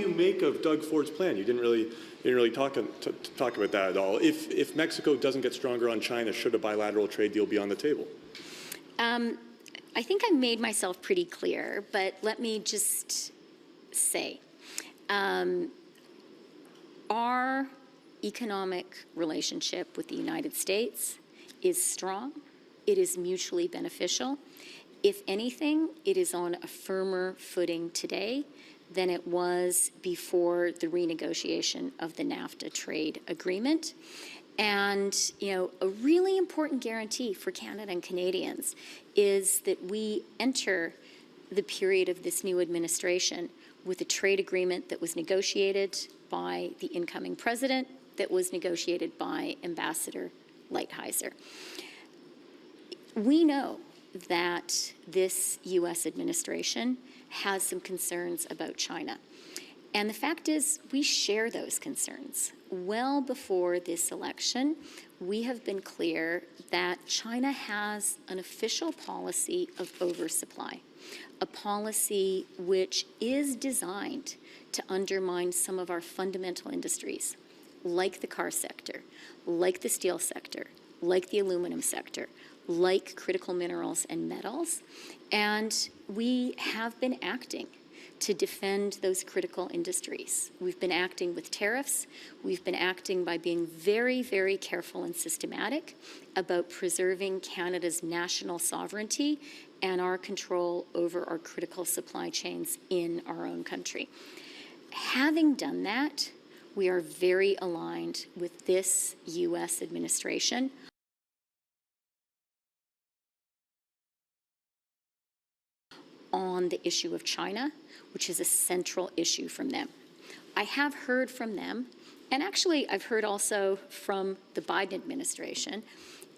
you make of Doug Ford's plan? You didn't really talk about that at all. If Mexico doesn't get stronger on China, should a bilateral trade deal be on the table? I think I made myself pretty clear, but let me just say, our economic relationship with the United States is strong. It is mutually beneficial. If anything, it is on a firmer footing today than it was before the renegotiation of the NAFTA trade agreement. And, you know, a really important guarantee for Canada and Canadians is that we enter the period of this new administration with a trade agreement that was negotiated by the incoming president, that was negotiated by Ambassador Lighthizer. We know that this U.S. administration has some concerns about China. And the fact is, we share those concerns. Well before this election, we have been clear that China has an official policy of oversupply, a policy which is designed to undermine some of our fundamental industries, like the car sector, like the steel sector, like the aluminum sector, like critical minerals and metals. And we have been acting to defend those critical industries. We've been acting with tariffs. We've been acting by being very, very careful and systematic about preserving Canada's national sovereignty and our control over our critical supply chains in our own country. Having done that, we are very aligned with this U.S. administration on the issue of China, which is a central issue from them. I have heard from them, and actually I've heard also from the Biden administration,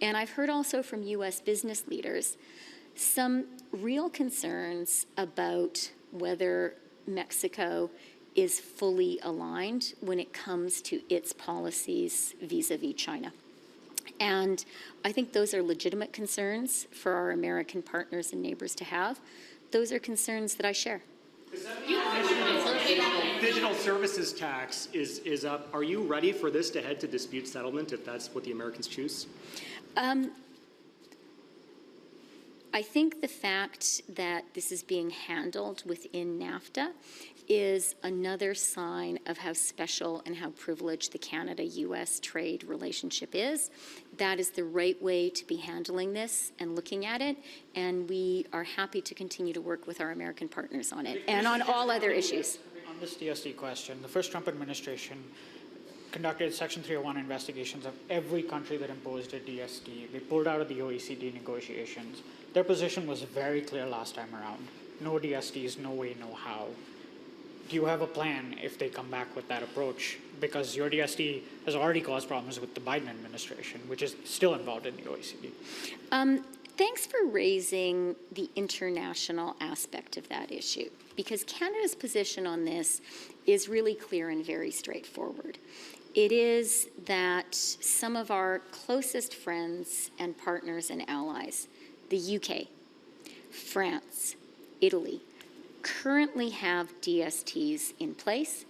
and I've heard also from U.S. business leaders, some real concerns about whether Mexico is fully aligned when it comes to its policies vis-a-vis China. And I think those are legitimate concerns for our American partners and neighbors to have. Those are concerns that I share. Digital services tax is up. Are you ready for this to head to dispute settlement if that's what the Americans choose? I think the fact that this is being handled within NAFTA is another sign of how special and how privileged the Canada-U.S. trade relationship is. That is the right way to be handling this and looking at it, and we are happy to continue to work with our American partners on it and on all other issues. On this DST question, the first Trump administration conducted Section 301 investigations of every country that imposed a DST. They pulled out of the OECD negotiations. Their position was very clear last time around. No DSTs, no way, no how. Do you have a plan if they come back with that approach? Because your DST has already caused problems with the Biden administration, which is still involved in the OECD. Thanks for raising the international aspect of that issue, because Canada's position on this is really clear and very straightforward. It is that some of our closest friends and partners and allies, the UK, France, Italy, currently have DSTs in place.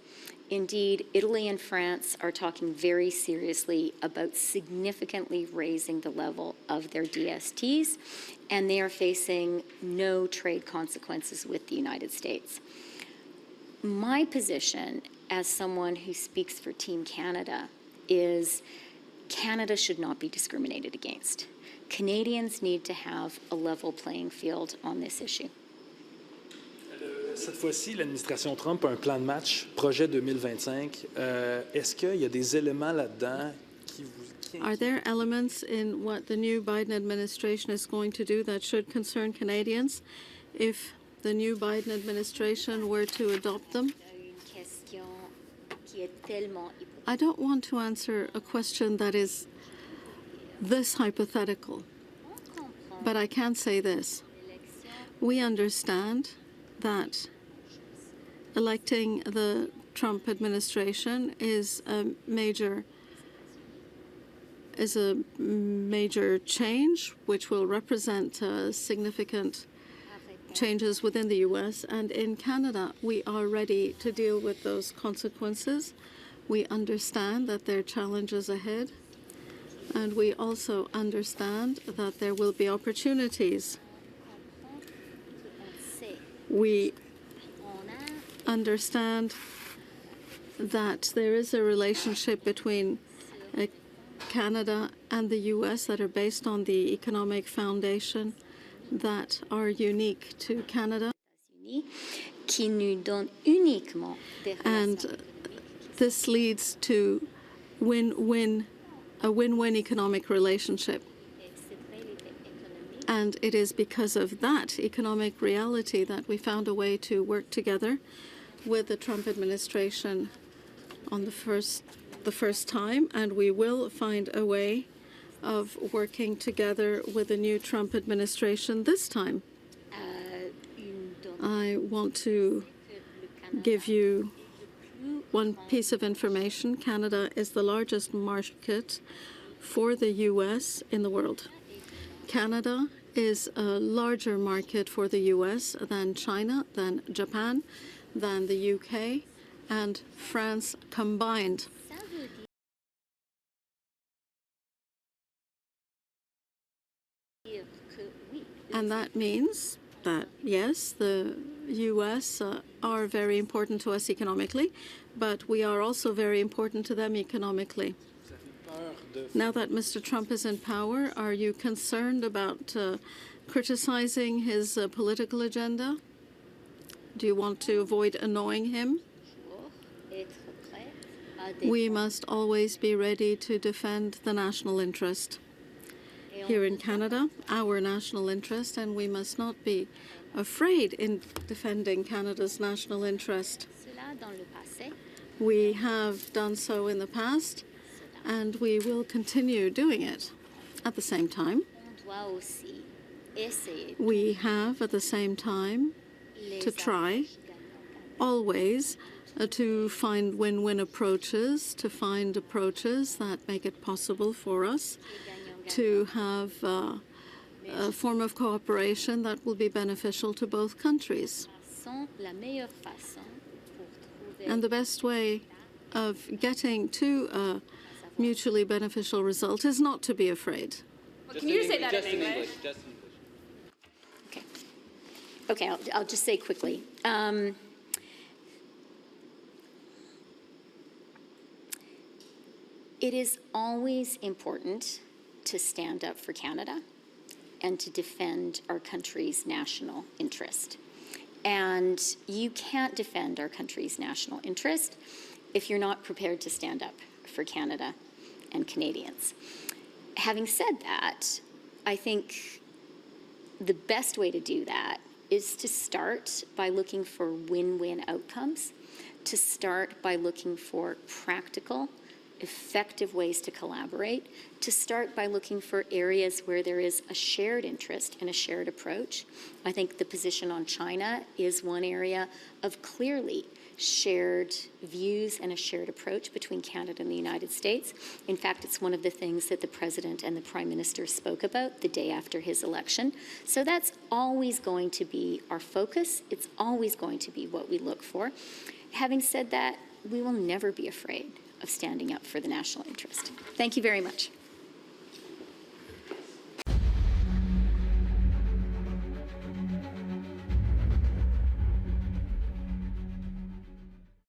Indeed, Italy and France are talking very seriously about significantly raising the level of their DSTs, and they are facing no trade consequences with the United States. My position as someone who speaks for Team Canada is Canada should not be discriminated against. Canadians need to have a level playing field on this issue. Cette fois-ci, l'administration Trump a un plan de match, projet 2025. Est-ce qu'il y a des éléments là-dedans qui vous... Are there elements in what the new Biden administration is going to do that should concern Canadians if the new Biden administration were to adopt them? I don't want to answer a question that is this hypothetical, but I can say this. We understand that electing the Trump administration is a major change, which will represent a significant changes within the U.S. and in Canada. We are ready to deal with those consequences. We understand that there are challenges ahead, and we also understand that there will be opportunities. We understand that there is a relationship between Canada and the U.S. that are based on the economic foundation that are unique to Canada. Qui nous donne uniquement des And this leads to a win-win economic relationship. And it is because of that economic reality that we found a way to work together with the Trump administration on the first time, and we will find a way of working together with the new Trump administration this time. I want to give you one piece of information. Canada is the largest market for the U.S. in the world. Canada is a larger market for the U.S. than China, than Japan, than the U.K. and France combined. And that means that, yes, the U.S. Are very important to us economically, but we are also very important to them economically. Now that Mr. Trump is in power, are you concerned about criticizing his political agenda? Do you want to avoid annoying him? We must always be ready to defend the national interest here in Canada, our national interest, and we must not be afraid in defending Canada's national interest. We have done so in the past, and we will continue doing it. At the same time, we have at the same time to try always to find win-win approaches, to find approaches that make it possible for us to have a form of cooperation that will be beneficial to both countries. And the best way of getting to a mutually beneficial result is not to be afraid. Well, can you say that in English? Okay. Okay, I'll just say quickly. It is always important to stand up for Canada and to defend our country's national interest. And you can't defend our country's national interest if you're not prepared to stand up for Canada and Canadians. Having said that, I think the best way to do that is to start by looking for win-win outcomes, to start by looking for practical, effective ways to collaborate, to start by looking for areas where there is a shared interest and a shared approach. I think the position on China is one area of clearly shared views and a shared approach between Canada and the United States. In fact, it's one of the things that the President and the Prime Minister spoke about the day after his election. So that's always going to be our focus. It's always going to be what we look for. Having said that, we will never be afraid of standing up for the national interest. Thank you very much.